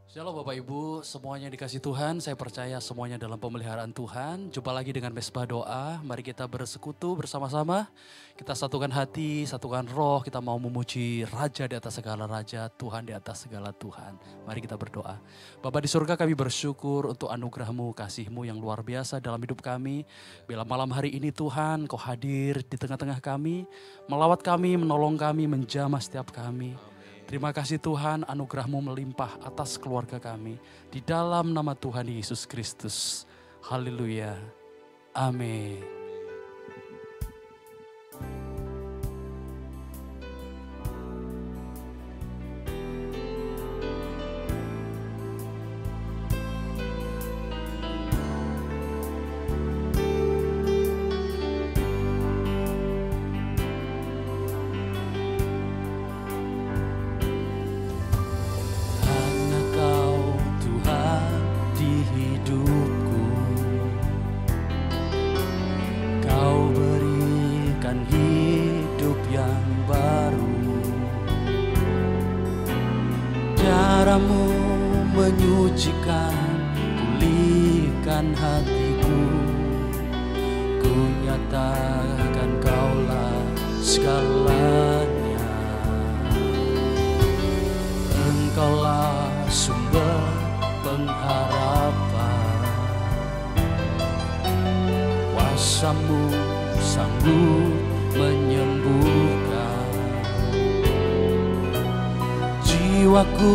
Shalom Bapak Ibu, semuanya dikasih Tuhan, saya percaya semuanya dalam pemeliharaan Tuhan. Jumpa lagi dengan Mesbah Doa, mari kita bersekutu bersama-sama. Kita satukan hati, satukan roh, kita mau memuji Raja di atas segala Raja, Tuhan di atas segala Tuhan. Mari kita berdoa. Bapa di surga, kami bersyukur untuk anugerah-Mu, kasih-Mu yang luar biasa dalam hidup kami. Bila malam hari ini Tuhan, Kau hadir di tengah-tengah kami, melawat kami, menolong kami, menjamah setiap kami. Terima kasih Tuhan, anugerah-Mu melimpah atas keluarga kami. Di dalam nama Tuhan Yesus Kristus. Haleluya. Amin. Menyucikan, pulihkan hatiku. Ku nyatakan Kaulah segalanya. Engkaulah sumber pengharapan. Kuasa-Mu sanggup menyembuhkan. Jiwaku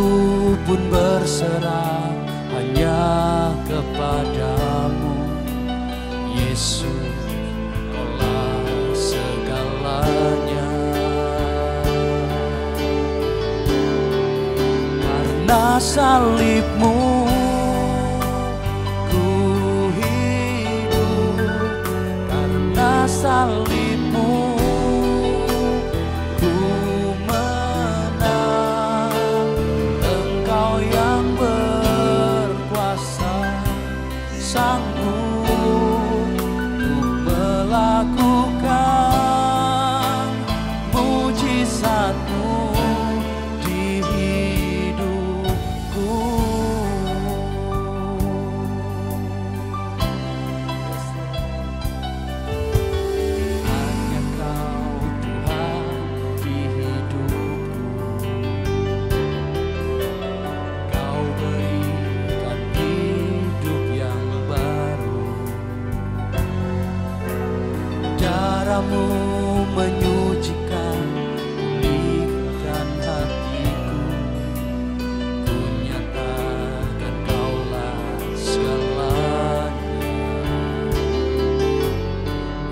pun berserah hanya kepadamu, Yesus, Kaulah segalanya. Karena salib-Mu ku hidup, karena salib-Mu sanggup untuk melakukan mujizat-Mu di hidupku. Hanya Kau Tuhan di hidupku. Kau berikan hidup yang Darah-Mu menyucikan, pulihkan hatiku. Ku nyatakan Kaulah segalanya.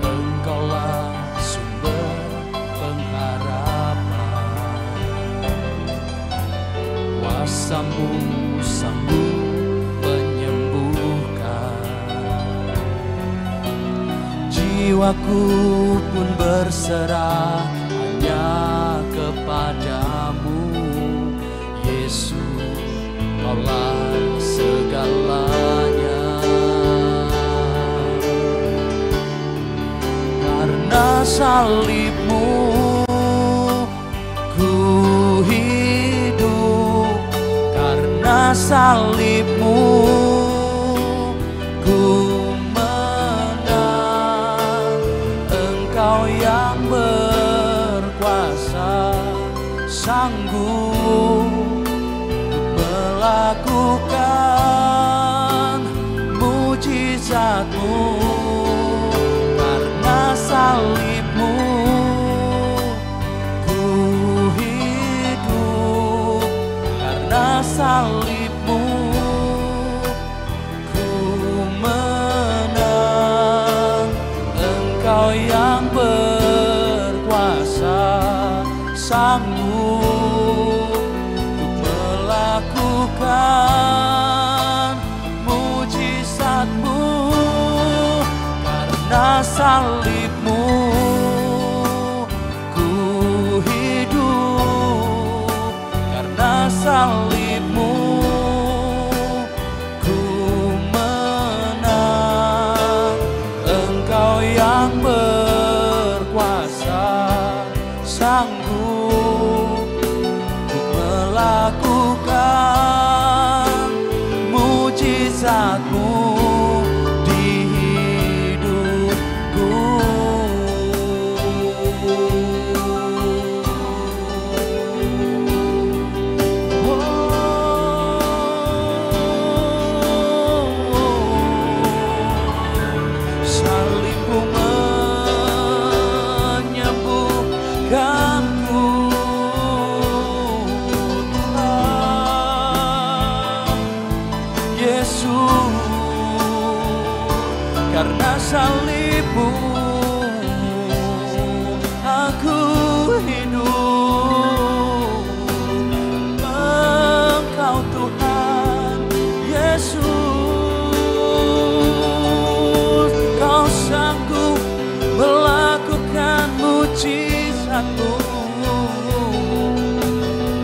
Engkaulah sumber pengharapan. Kuasa-Mu sanggup jiwaku pun berserah hanya kepadamu, Yesus, Kaulah segalanya. Karena salib-Mu ku hidup, karena salib-Mu ku yang berkuasa, sanggup melakukan mujizat-Mu. Karena salib-Mu ku hidup, karena salib-Mu ku menang. Engkau yang berkuasa, sanggup untuk melakukan mujizat-Mu. Karena salib-Mu ku hidup, karena salib-Mu ku menang. Engkau yang berkuasa, sanggup untuk melakukan mujizat-Mu.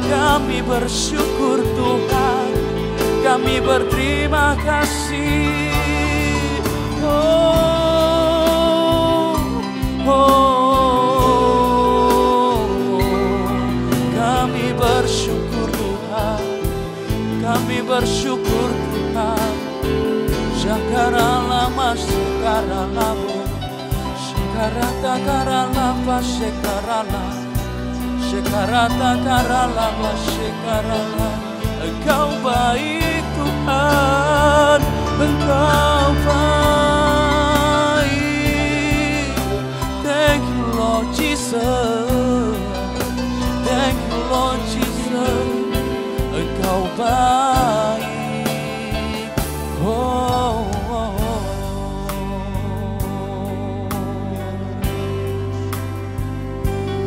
Kami bersyukur Tuhan, kami berterima kasih. Kami bersyukur Tuhan, kami bersyukur Tuhan. Shakaralama shakaralamo, shakarata karalapa shakarala, shakarata karalapa shakarala. Engkau baik Tuhan, Engkau baik. Thank you Lord Jesus, thank you Lord Jesus. Engkau baik. Oh, oh, oh.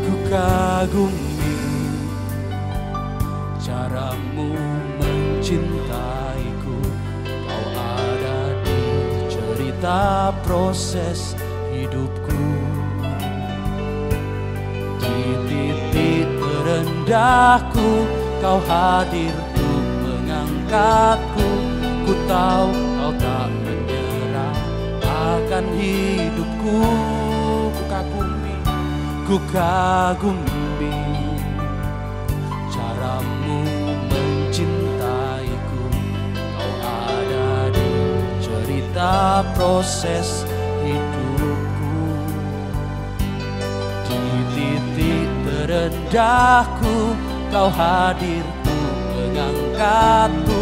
Ku kagumi cara-Mu mencintaiku. Kau ada di cerita proses hidupku. Di titik terendahku Kau hadir untuk mengangkatku. Ku tahu Kau tak menyerah akan hidupku. Ku kagumi cara-Mu mencintaiku. Kau ada di cerita proses hidupku. Di titik terendahku Kau hadir untuk mengangkatku.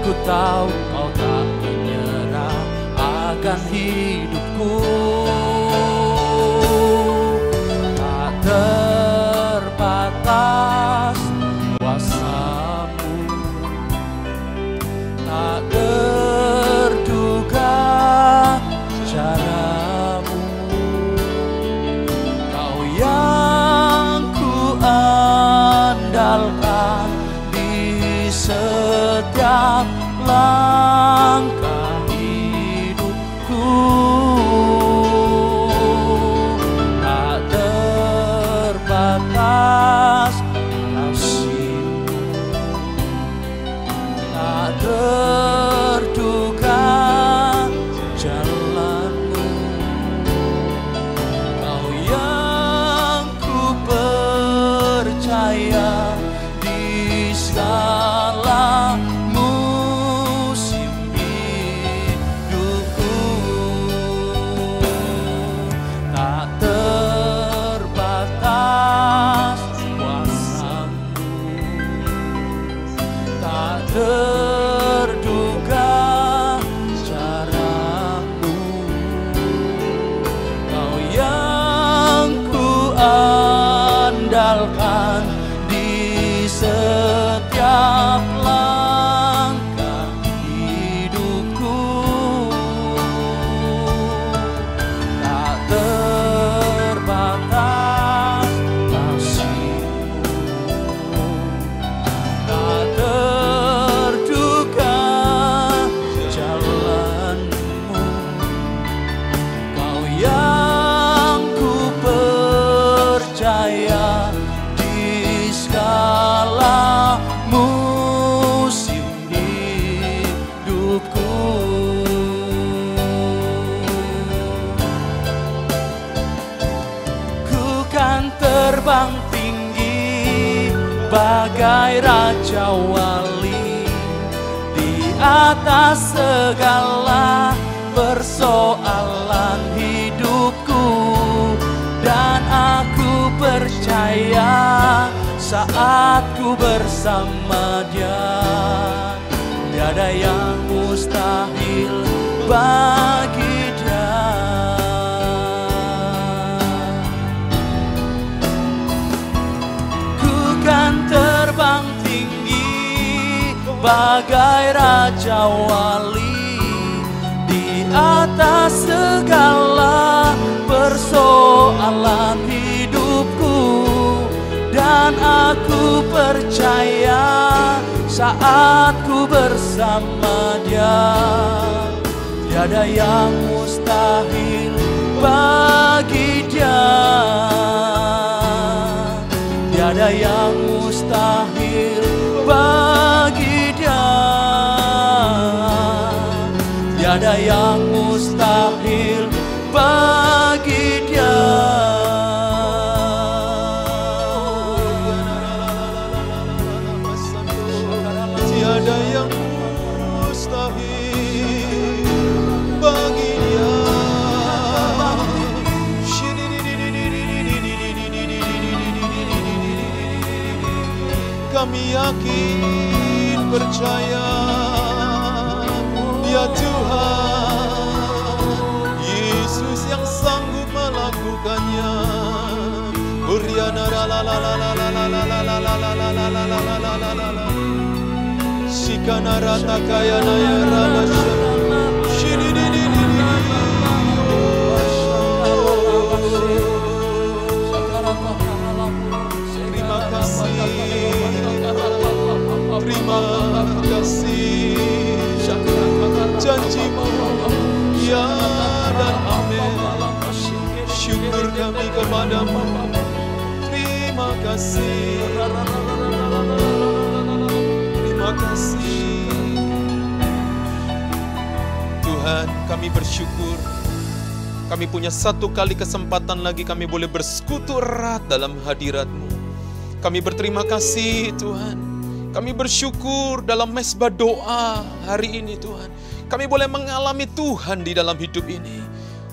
Ku tahu Kau tak menyerah akan hidupku. Tak terbatas kuasa-Mu, tak terduga cara-Mu. Kau yang ku andalkan di setiap langkah hidupku. Tak terbatas kasih-Mu, tak terduga jalan-Mu. Kau yang ku percaya di segala musim hidupku. Tak terbatas kuasa-Mu, tak terduga cara-Mu. Kau yang ku andalkan di setiap langkah hidupku. Tak terbatas kasih-Mu, tak terduga jalan-Mu. Kau yang ku percaya di segala musim hidupku. Ku kan terbang tinggi bagai raja wali di atas segala persoalan hidupku. Dan aku percaya saat ku bersama Dia, tiada yang mustahil bagi Dia. Ku kan terbang tinggi bagai raja wali di atas segala persoalan hidupku. Dan aku percaya saat ku bersama Dia, tiada yang mustahil bagi Dia. Tiada yang mustahil bagi Dia. Tiada yang mustahil bagi Dia. Tiada yang mustahil bagi Dia. Kami yakin percaya, ya Tuhan, Yesus yang sanggup melakukannya. Uriana la la la la la la la la la la la la la la la la la la la. Sikana rata kaya naya rama shiri di di di di. Terima kasih, terima kasih. Janji-Mu ya dan amin. Syukur kami kepadamu. Terima kasih. Terima kasih. Tuhan, kami bersyukur. Kami punya satu kali kesempatan lagi kami boleh bersekutu erat dalam hadirat-Mu. Kami berterima kasih Tuhan. Kami bersyukur dalam mesbah doa hari ini Tuhan. Kami boleh mengalami Tuhan di dalam hidup ini.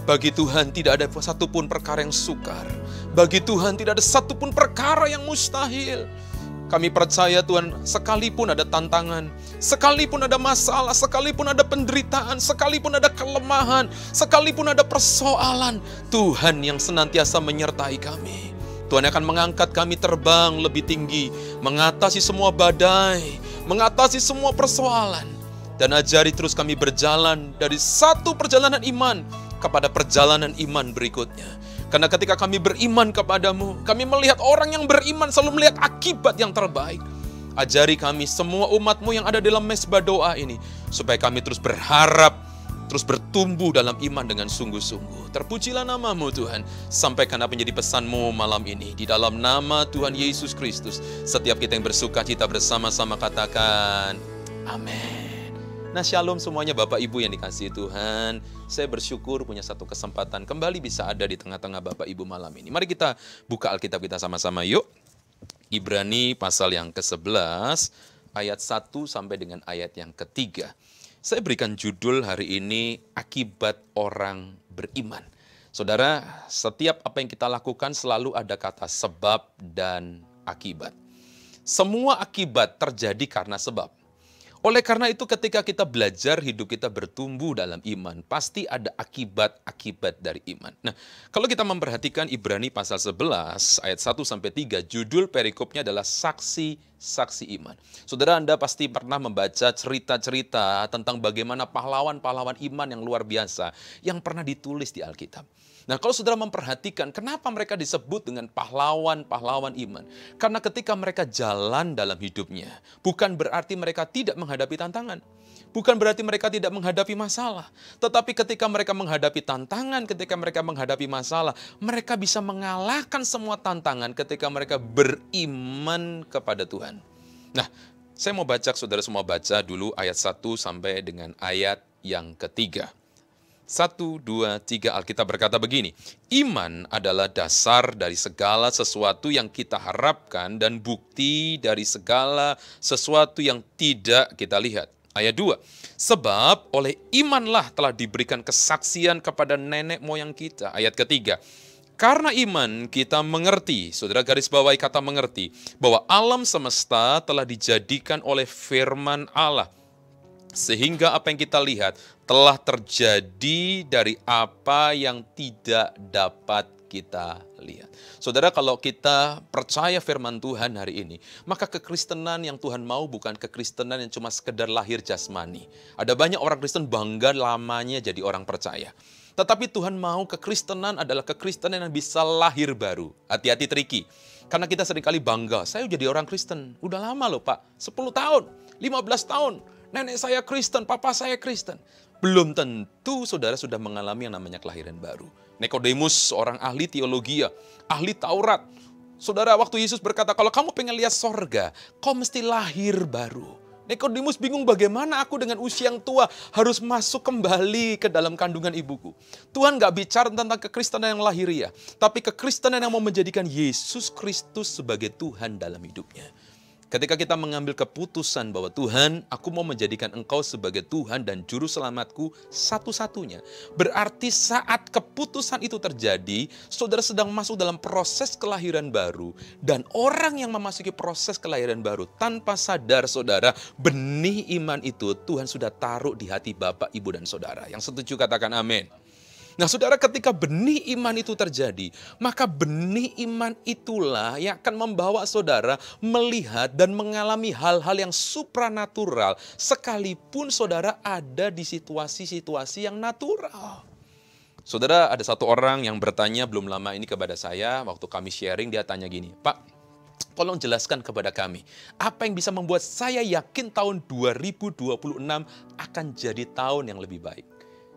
Bagi Tuhan tidak ada satupun perkara yang sukar. Bagi Tuhan tidak ada satupun perkara yang mustahil. Kami percaya Tuhan, sekalipun ada tantangan, sekalipun ada masalah, sekalipun ada penderitaan, sekalipun ada kelemahan, sekalipun ada persoalan, Tuhan yang senantiasa menyertai kami. Tuhan akan mengangkat kami terbang lebih tinggi, mengatasi semua badai, mengatasi semua persoalan. Dan ajari terus kami berjalan dari satu perjalanan iman kepada perjalanan iman berikutnya. Karena ketika kami beriman kepadamu, kami melihat orang yang beriman selalu melihat akibat yang terbaik. Ajari kami semua umat-Mu yang ada dalam mesbah doa ini, supaya kami terus berharap, terus bertumbuh dalam iman dengan sungguh-sungguh. Terpujilah nama-Mu Tuhan. Sampaikan apa yang menjadi pesan-Mu malam ini. Di dalam nama Tuhan Yesus Kristus, setiap kita yang bersuka cita bersama-sama katakan, amin. Nah, shalom semuanya Bapak Ibu yang dikasihi Tuhan. Saya bersyukur punya satu kesempatan kembali bisa ada di tengah-tengah Bapak Ibu malam ini. Mari kita buka Alkitab kita sama-sama yuk. Ibrani pasal yang ke-11, ayat 1 sampai dengan ayat yang ke-3. Saya berikan judul hari ini, Akibat Orang Beriman. Saudara, setiap apa yang kita lakukan selalu ada kata sebab dan akibat. Semua akibat terjadi karena sebab. Oleh karena itu ketika kita belajar hidup kita bertumbuh dalam iman, pasti ada akibat-akibat dari iman. Nah, kalau kita memperhatikan Ibrani pasal 11 ayat 1 sampai 3, judul perikopnya adalah saksi-saksi iman. Saudara, Anda pasti pernah membaca cerita-cerita tentang bagaimana pahlawan-pahlawan iman yang luar biasa yang pernah ditulis di Alkitab. Nah, kalau saudara memperhatikan kenapa mereka disebut dengan pahlawan-pahlawan iman? Karena ketika mereka jalan dalam hidupnya, bukan berarti mereka tidak menghadapi tantangan. Bukan berarti mereka tidak menghadapi masalah. Tetapi ketika mereka menghadapi tantangan, ketika mereka menghadapi masalah, mereka bisa mengalahkan semua tantangan ketika mereka beriman kepada Tuhan. Nah, saya mau baca, saudara semua baca dulu ayat 1 sampai dengan ayat yang ketiga. 1, 2, 3, Alkitab berkata begini, iman adalah dasar dari segala sesuatu yang kita harapkan dan bukti dari segala sesuatu yang tidak kita lihat. Ayat 2, sebab oleh imanlah telah diberikan kesaksian kepada nenek moyang kita. Ayat ketiga, karena iman kita mengerti, saudara garis bawahi kata mengerti, bahwa alam semesta telah dijadikan oleh firman Allah. Sehingga apa yang kita lihat telah terjadi dari apa yang tidak dapat kita lihat. Saudara, kalau kita percaya firman Tuhan hari ini, maka kekristenan yang Tuhan mau bukan kekristenan yang cuma sekedar lahir jasmani. Ada banyak orang Kristen bangga lamanya jadi orang percaya. Tetapi Tuhan mau kekristenan adalah kekristenan yang bisa lahir baru. Hati-hati tricky. Karena kita seringkali bangga, saya jadi orang Kristen. Udah lama loh Pak, 10 tahun, 15 tahun. Nenek saya Kristen, papa saya Kristen. Belum tentu saudara sudah mengalami yang namanya kelahiran baru. Nikodemus, seorang ahli teologi, ahli Taurat, Saudara, waktu Yesus berkata, kalau kamu pengen lihat sorga, kau mesti lahir baru. Nikodemus bingung, bagaimana aku dengan usia yang tua harus masuk kembali ke dalam kandungan ibuku. Tuhan gak bicara tentang kekristenan yang lahiriah, tapi kekristenan yang mau menjadikan Yesus Kristus sebagai Tuhan dalam hidupnya. Ketika kita mengambil keputusan bahwa Tuhan, aku mau menjadikan Engkau sebagai Tuhan dan Juru Selamatku satu-satunya. Berarti saat keputusan itu terjadi, saudara sedang masuk dalam proses kelahiran baru. Dan orang yang memasuki proses kelahiran baru tanpa sadar, saudara, benih iman itu Tuhan sudah taruh di hati Bapak, Ibu, dan saudara. Yang setuju katakan amin. Nah saudara, ketika benih iman itu terjadi, maka benih iman itulah yang akan membawa saudara melihat dan mengalami hal-hal yang supranatural, sekalipun saudara ada di situasi-situasi yang natural. Saudara, ada satu orang yang bertanya belum lama ini kepada saya, waktu kami sharing, dia tanya gini, Pak, tolong jelaskan kepada kami, apa yang bisa membuat saya yakin tahun 2026 akan jadi tahun yang lebih baik?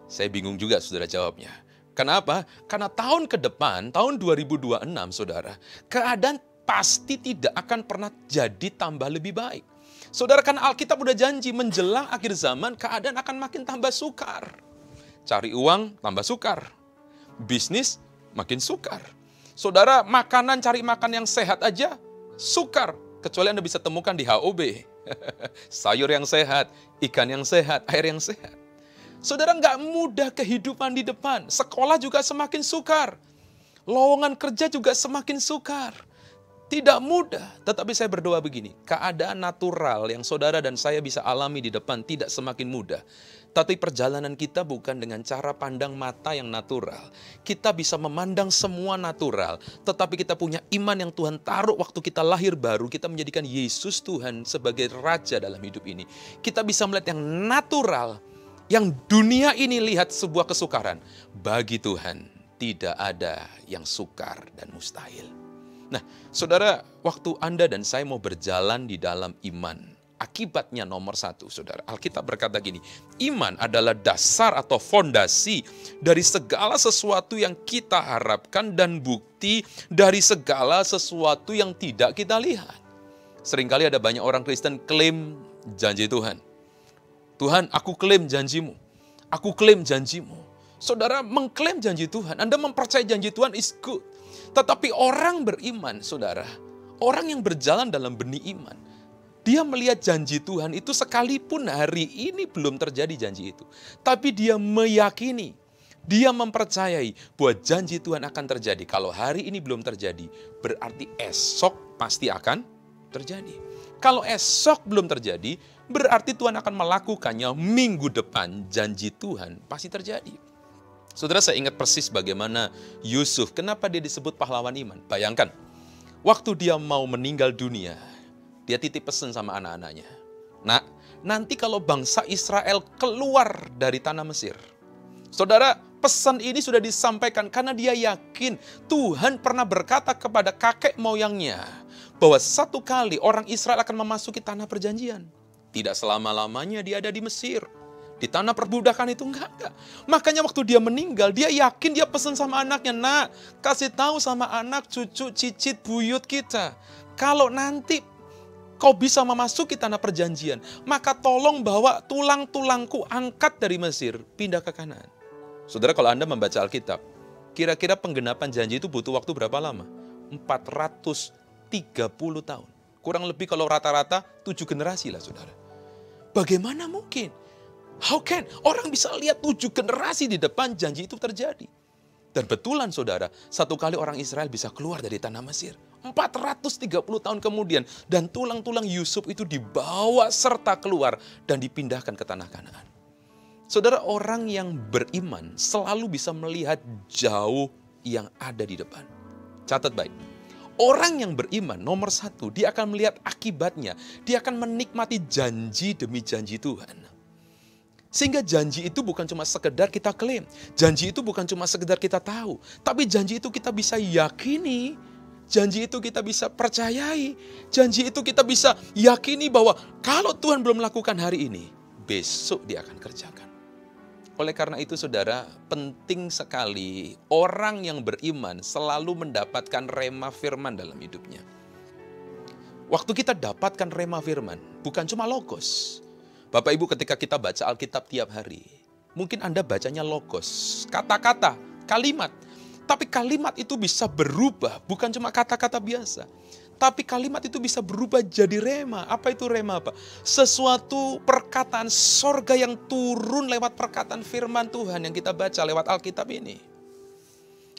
Saya bingung juga saudara jawabnya. Kenapa? Karena tahun ke depan, tahun 2026 saudara, keadaan pasti tidak akan pernah jadi tambah lebih baik. Saudara, kan Alkitab udah janji menjelang akhir zaman keadaan akan makin tambah sukar. Cari uang tambah sukar. Bisnis makin sukar. Saudara, makanan, cari makan yang sehat aja sukar. Kecuali Anda bisa temukan di HOB. Sayur yang sehat, ikan yang sehat, air yang sehat. Saudara, nggak mudah kehidupan di depan. Sekolah juga semakin sukar. Lowongan kerja juga semakin sukar. Tidak mudah. Tetapi saya berdoa begini. Keadaan natural yang saudara dan saya bisa alami di depan tidak semakin mudah. Tapi perjalanan kita bukan dengan cara pandang mata yang natural. Kita bisa memandang semua natural. Tetapi kita punya iman yang Tuhan taruh waktu kita lahir baru. Kita menjadikan Yesus Tuhan sebagai Raja dalam hidup ini. Kita bisa melihat yang natural. Yang dunia ini lihat sebuah kesukaran, bagi Tuhan tidak ada yang sukar dan mustahil. Nah, saudara, waktu Anda dan saya mau berjalan di dalam iman, akibatnya nomor satu, saudara. Alkitab berkata gini, iman adalah dasar atau fondasi dari segala sesuatu yang kita harapkan dan bukti dari segala sesuatu yang tidak kita lihat. Seringkali ada banyak orang Kristen klaim janji Tuhan. Tuhan, aku klaim janjimu. Aku klaim janjimu. Saudara, mengklaim janji Tuhan, Anda mempercayai janji Tuhan is good. Tetapi orang beriman, saudara, orang yang berjalan dalam benih iman, dia melihat janji Tuhan itu sekalipun hari ini belum terjadi janji itu. Tapi dia meyakini, dia mempercayai bahwa janji Tuhan akan terjadi. Kalau hari ini belum terjadi, berarti esok pasti akan terjadi. Kalau esok belum terjadi, berarti Tuhan akan melakukannya minggu depan. Janji Tuhan pasti terjadi. Saudara, saya ingat persis bagaimana Yusuf, kenapa dia disebut pahlawan iman. Bayangkan, waktu dia mau meninggal dunia, dia titip pesan sama anak-anaknya. Nah, nanti kalau bangsa Israel keluar dari tanah Mesir, saudara, pesan ini sudah disampaikan karena dia yakin Tuhan pernah berkata kepada kakek moyangnya bahwa satu kali orang Israel akan memasuki tanah perjanjian. Tidak selama-lamanya dia ada di Mesir. Di tanah perbudakan itu enggak. Makanya waktu dia meninggal, dia yakin, dia pesan sama anaknya, nak, kasih tahu sama anak, cucu, cicit, buyut kita. Kalau nanti kau bisa memasuki tanah perjanjian, maka tolong bawa tulang-tulangku, angkat dari Mesir, pindah ke Kanaan. Saudara, kalau Anda membaca Alkitab, kira-kira penggenapan janji itu butuh waktu berapa lama? 430 tahun. Kurang lebih kalau rata-rata 7 generasi lah, saudara. Bagaimana mungkin? How can? Orang bisa lihat 7 generasi di depan janji itu terjadi. Dan betulan, saudara, satu kali orang Israel bisa keluar dari tanah Mesir. 430 tahun kemudian. Dan tulang-tulang Yusuf itu dibawa serta keluar dan dipindahkan ke tanah Kanaan. Saudara, orang yang beriman selalu bisa melihat jauh yang ada di depan. Catat baik. Orang yang beriman, nomor satu, dia akan melihat akibatnya. Dia akan menikmati janji demi janji Tuhan. Sehingga janji itu bukan cuma sekedar kita klaim. Janji itu bukan cuma sekedar kita tahu. Tapi janji itu kita bisa yakini. Janji itu kita bisa percayai. Janji itu kita bisa yakini bahwa kalau Tuhan belum melakukan hari ini, besok dia akan kerjakan. Oleh karena itu saudara, penting sekali orang yang beriman selalu mendapatkan rema firman dalam hidupnya. Waktu kita dapatkan rema firman, bukan cuma logos. Bapak Ibu ketika kita baca Alkitab tiap hari, mungkin Anda bacanya logos, kata-kata, kalimat. Tapi kalimat itu bisa berubah, bukan cuma kata-kata biasa. Tapi kalimat itu bisa berubah jadi rema. Apa itu rema apa? Sesuatu perkataan sorga yang turun lewat perkataan firman Tuhan yang kita baca lewat Alkitab ini.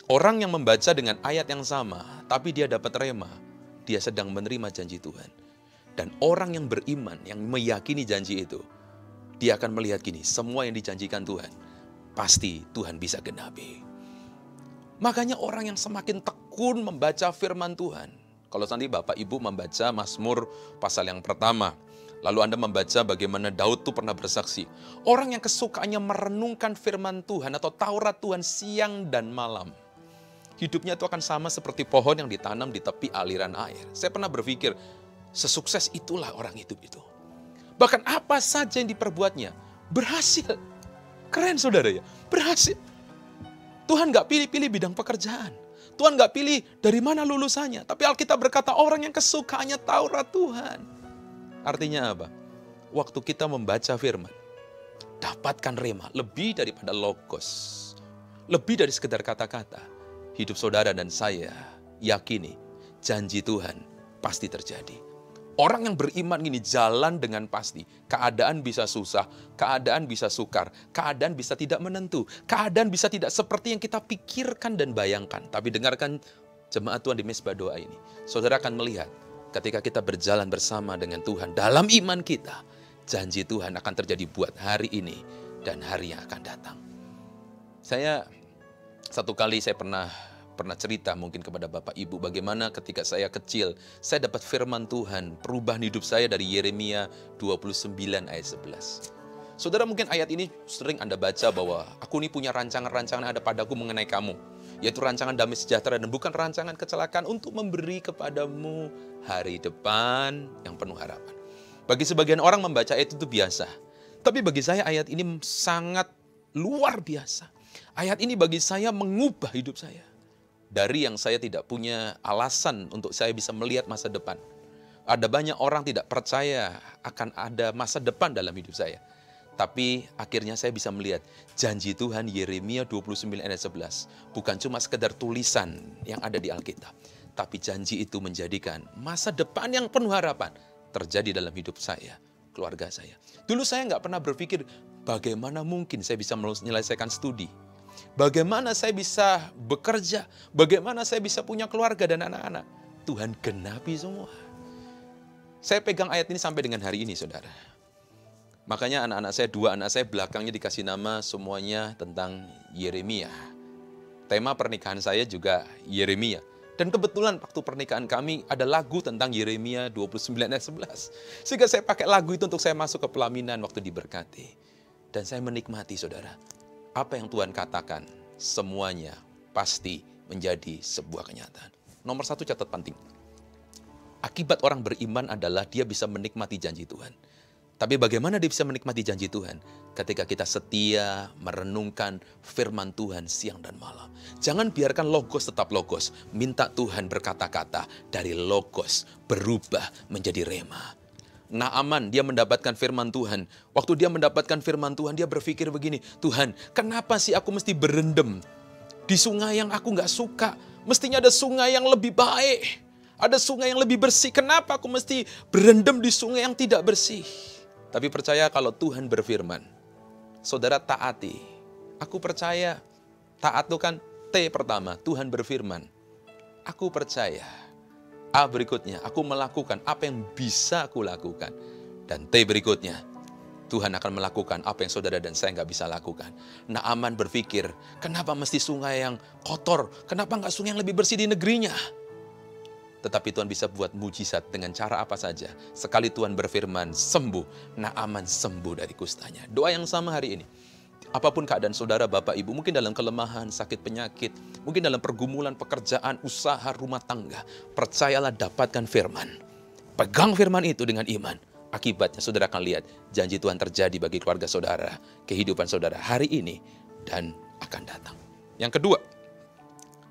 Orang yang membaca dengan ayat yang sama, tapi dia dapat rema, dia sedang menerima janji Tuhan. Dan orang yang beriman, yang meyakini janji itu, dia akan melihat gini, semua yang dijanjikan Tuhan, pasti Tuhan bisa genapi. Makanya orang yang semakin tekun membaca firman Tuhan, kalau nanti Bapak Ibu membaca Mazmur pasal yang pertama, lalu Anda membaca bagaimana Daud tuh pernah bersaksi. Orang yang kesukaannya merenungkan firman Tuhan atau Taurat Tuhan siang dan malam, hidupnya itu akan sama seperti pohon yang ditanam di tepi aliran air. Saya pernah berpikir, sesukses itulah orang hidup itu. Bahkan apa saja yang diperbuatnya, berhasil. Keren saudara ya, berhasil. Tuhan gak pilih-pilih bidang pekerjaan. Tuhan gak pilih dari mana lulusannya. Tapi Alkitab berkata orang yang kesukaannya Taurat Tuhan. Artinya apa? Waktu kita membaca firman, dapatkan rema lebih daripada logos. Lebih dari sekedar kata-kata. Hidup saudara dan saya yakini janji Tuhan pasti terjadi. Orang yang beriman ini jalan dengan pasti. Keadaan bisa susah, keadaan bisa sukar, keadaan bisa tidak menentu, keadaan bisa tidak seperti yang kita pikirkan dan bayangkan. Tapi dengarkan jemaat Tuhan di Mezbah Doa ini. Saudara akan melihat ketika kita berjalan bersama dengan Tuhan dalam iman kita, janji Tuhan akan terjadi buat hari ini dan hari yang akan datang. Satu kali saya pernah cerita mungkin kepada Bapak Ibu bagaimana ketika saya kecil, saya dapat firman Tuhan, perubahan hidup saya dari Yeremia 29 ayat 11. Saudara mungkin ayat ini sering Anda baca bahwa aku ini punya rancangan-rancangan ada padaku mengenai kamu, yaitu rancangan damai sejahtera dan bukan rancangan kecelakaan untuk memberi kepadamu hari depan yang penuh harapan. Bagi sebagian orang membaca ayat itu biasa, tapi bagi saya ayat ini sangat luar biasa. Ayat ini bagi saya mengubah hidup saya. Dari yang saya tidak punya alasan untuk saya bisa melihat masa depan. Ada banyak orang tidak percaya akan ada masa depan dalam hidup saya. Tapi akhirnya saya bisa melihat janji Tuhan Yeremia 29 ayat 11. Bukan cuma sekedar tulisan yang ada di Alkitab. Tapi janji itu menjadikan masa depan yang penuh harapan terjadi dalam hidup saya, keluarga saya. Dulu saya nggak pernah berpikir bagaimana mungkin saya bisa menyelesaikan studi. Bagaimana saya bisa bekerja, bagaimana saya bisa punya keluarga dan anak-anak. Tuhan genapi semua. Saya pegang ayat ini sampai dengan hari ini, saudara. Makanya dua anak saya belakangnya dikasih nama semuanya tentang Yeremia. Tema pernikahan saya juga Yeremia. Dan kebetulan waktu pernikahan kami ada lagu tentang Yeremia 29 ayat 11. Sehingga saya pakai lagu itu untuk saya masuk ke pelaminan waktu diberkati. Dan saya menikmati, saudara. Apa yang Tuhan katakan, semuanya pasti menjadi sebuah kenyataan. Nomor satu catat penting. Akibat orang beriman adalah dia bisa menikmati janji Tuhan. Tapi bagaimana dia bisa menikmati janji Tuhan? Ketika kita setia merenungkan firman Tuhan siang dan malam. Jangan biarkan logos tetap logos. Minta Tuhan berkata-kata dari logos berubah menjadi rema. Naaman, dia mendapatkan firman Tuhan. Waktu dia mendapatkan firman Tuhan, dia berpikir begini, Tuhan, kenapa sih aku mesti berendam di sungai yang aku gak suka? Mestinya ada sungai yang lebih baik. Ada sungai yang lebih bersih. Kenapa aku mesti berendam di sungai yang tidak bersih? Tapi percaya kalau Tuhan berfirman, saudara taati. Aku percaya, taat itu kan T pertama, Tuhan berfirman. Aku percaya. A berikutnya, aku melakukan apa yang bisa aku lakukan. Dan T berikutnya, Tuhan akan melakukan apa yang saudara dan saya nggak bisa lakukan. Naaman berpikir, kenapa mesti sungai yang kotor? Kenapa nggak sungai yang lebih bersih di negerinya? Tetapi Tuhan bisa buat mujizat dengan cara apa saja. Sekali Tuhan berfirman, sembuh. Naaman sembuh dari kustanya. Doa yang sama hari ini. Apapun keadaan saudara, Bapak, Ibu, mungkin dalam kelemahan, sakit penyakit, mungkin dalam pergumulan, pekerjaan, usaha, rumah tangga. Percayalah dapatkan firman. Pegang firman itu dengan iman. Akibatnya saudara akan lihat janji Tuhan terjadi bagi keluarga saudara, kehidupan saudara hari ini dan akan datang. Yang kedua,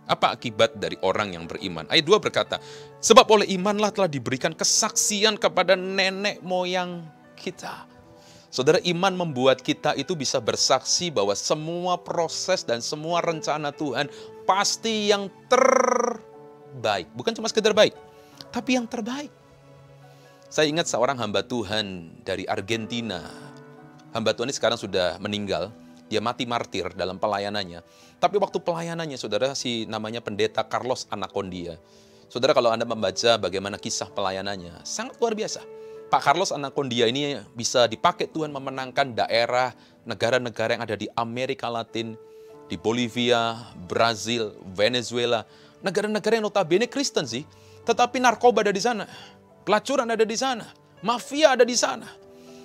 apa akibat dari orang yang beriman? Ayat 2 berkata, sebab oleh imanlah telah diberikan kesaksian kepada nenek moyang kita. Saudara, iman membuat kita itu bisa bersaksi bahwa semua proses dan semua rencana Tuhan pasti yang terbaik. Bukan cuma sekedar baik, tapi yang terbaik. Saya ingat seorang hamba Tuhan dari Argentina. Hamba Tuhan ini sekarang sudah meninggal. Dia mati martir dalam pelayanannya. Tapi waktu pelayanannya, saudara, si namanya pendeta Carlos Anacondia. Saudara, kalau Anda membaca bagaimana kisah pelayanannya, sangat luar biasa. Pak Carlos Anacondia ini bisa dipakai Tuhan memenangkan daerah, negara-negara yang ada di Amerika Latin, di Bolivia, Brazil, Venezuela. Negara-negara yang notabene Kristen sih, tetapi narkoba ada di sana. Pelacuran ada di sana. Mafia ada di sana.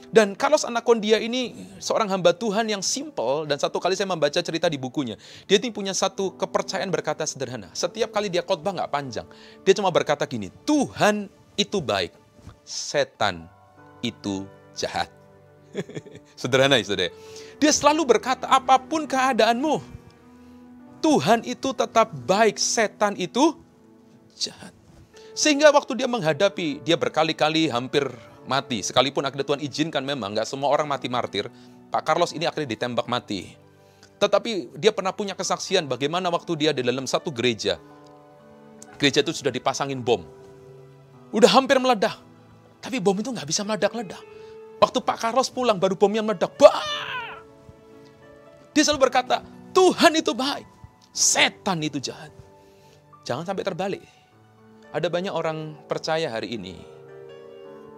Dan Carlos Anacondia ini seorang hamba Tuhan yang simple, dan satu kali saya membaca cerita di bukunya. Dia ini punya satu kepercayaan berkata sederhana. Setiap kali dia khotbah nggak panjang. Dia cuma berkata gini, Tuhan itu baik, setan itu jahat. Sederhana ya saudara. Dia selalu berkata, apapun keadaanmu, Tuhan itu tetap baik, setan itu jahat. Sehingga waktu dia menghadapi, dia berkali-kali hampir mati. Sekalipun akhirnya Tuhan izinkan memang, nggak semua orang mati martir. Pak Carlos ini akhirnya ditembak mati. Tetapi dia pernah punya kesaksian bagaimana waktu dia di dalam satu gereja. Gereja itu sudah dipasangin bom. Udah hampir meledak. Tapi bom itu nggak bisa meledak-ledak. Waktu Pak Carlos pulang, baru bomnya meledak. Bah! Dia selalu berkata, Tuhan itu baik, setan itu jahat. Jangan sampai terbalik. Ada banyak orang percaya hari ini,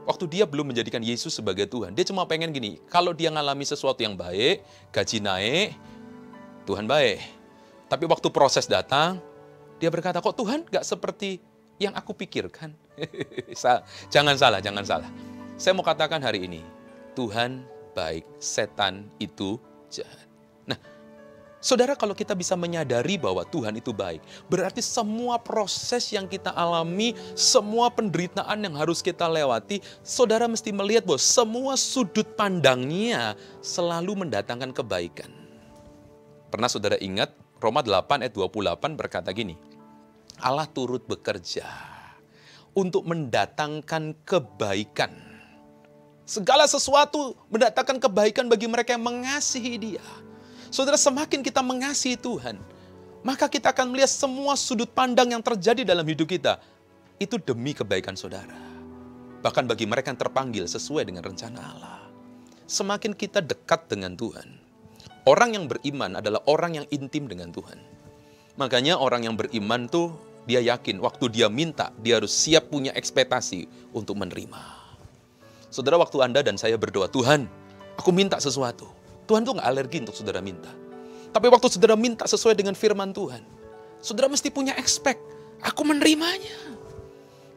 waktu dia belum menjadikan Yesus sebagai Tuhan, dia cuma pengen gini, kalau dia ngalami sesuatu yang baik, gaji naik, Tuhan baik. Tapi waktu proses datang, dia berkata, kok Tuhan gak seperti yang aku pikirkan? Jangan salah, jangan salah. Saya mau katakan hari ini, Tuhan baik, setan itu jahat. Nah, saudara, kalau kita bisa menyadari bahwa Tuhan itu baik, berarti semua proses yang kita alami, semua penderitaan yang harus kita lewati, saudara mesti melihat bahwa semua sudut pandangnya selalu mendatangkan kebaikan. Pernah saudara ingat, Roma 8 ayat 28 berkata gini, Allah turut bekerja untuk mendatangkan kebaikan. Segala sesuatu mendatangkan kebaikan bagi mereka yang mengasihi Dia. Saudara, semakin kita mengasihi Tuhan, maka kita akan melihat semua sudut pandang yang terjadi dalam hidup kita. Itu demi kebaikan saudara. Bahkan bagi mereka yang terpanggil sesuai dengan rencana Allah. Semakin kita dekat dengan Tuhan, orang yang beriman adalah orang yang intim dengan Tuhan. Makanya orang yang beriman tuh, dia yakin waktu dia minta, dia harus siap punya ekspektasi untuk menerima. Saudara, waktu Anda dan saya berdoa, Tuhan, aku minta sesuatu. Tuhan tuh nggak alergi untuk saudara minta. Tapi waktu saudara minta sesuai dengan firman Tuhan, saudara mesti punya expect, aku menerimanya.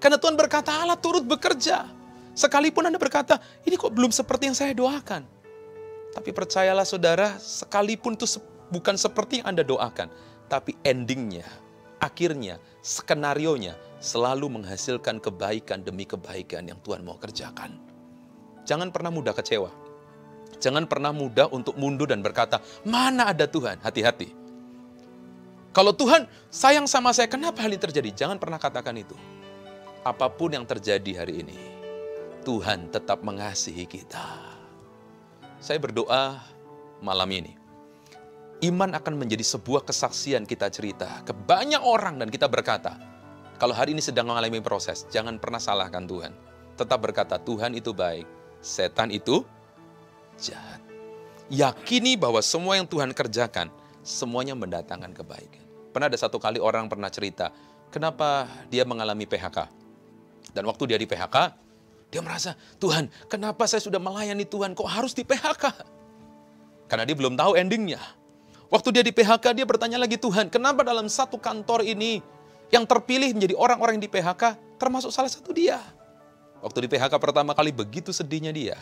Karena Tuhan berkata Allah turut bekerja. Sekalipun Anda berkata, ini kok belum seperti yang saya doakan. Tapi percayalah saudara, sekalipun itu bukan seperti yang Anda doakan, tapi endingnya, akhirnya, skenarionya selalu menghasilkan kebaikan demi kebaikan yang Tuhan mau kerjakan. Jangan pernah mudah kecewa. Jangan pernah mudah untuk mundur dan berkata, mana ada Tuhan? Hati-hati. Kalau Tuhan sayang sama saya, kenapa hal ini terjadi? Jangan pernah katakan itu. Apapun yang terjadi hari ini, Tuhan tetap mengasihi kita. Saya berdoa malam ini, iman akan menjadi sebuah kesaksian kita cerita ke banyak orang dan kita berkata, kalau hari ini sedang mengalami proses, jangan pernah salahkan Tuhan. Tetap berkata, Tuhan itu baik, setan itu jahat. Yakini bahwa semua yang Tuhan kerjakan, semuanya mendatangkan kebaikan. Pernah ada satu kali orang pernah cerita, kenapa dia mengalami PHK. Dan waktu dia di PHK, dia merasa, Tuhan, kenapa saya sudah melayani Tuhan, kok harus di PHK? Karena dia belum tahu endingnya. Waktu dia di PHK, dia bertanya lagi, Tuhan, kenapa dalam satu kantor ini, yang terpilih menjadi orang-orang yang di PHK, termasuk salah satu dia. Waktu di PHK pertama kali, begitu sedihnya dia.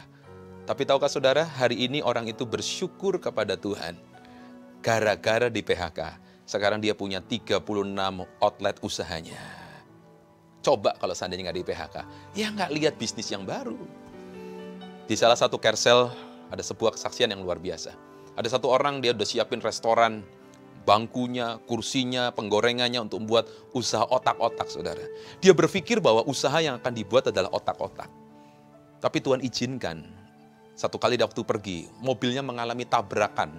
Tapi tahukah saudara, hari ini orang itu bersyukur kepada Tuhan. Gara-gara di PHK, sekarang dia punya 36 outlet usahanya. Coba kalau seandainya nggak di PHK, ya nggak lihat bisnis yang baru. Di salah satu Kersel ada sebuah kesaksian yang luar biasa. Ada satu orang, dia udah siapin restoran, bangkunya, kursinya, penggorengannya untuk membuat usaha otak-otak, saudara. Dia berpikir bahwa usaha yang akan dibuat adalah otak-otak. Tapi Tuhan izinkan, satu kali waktu pergi, mobilnya mengalami tabrakan.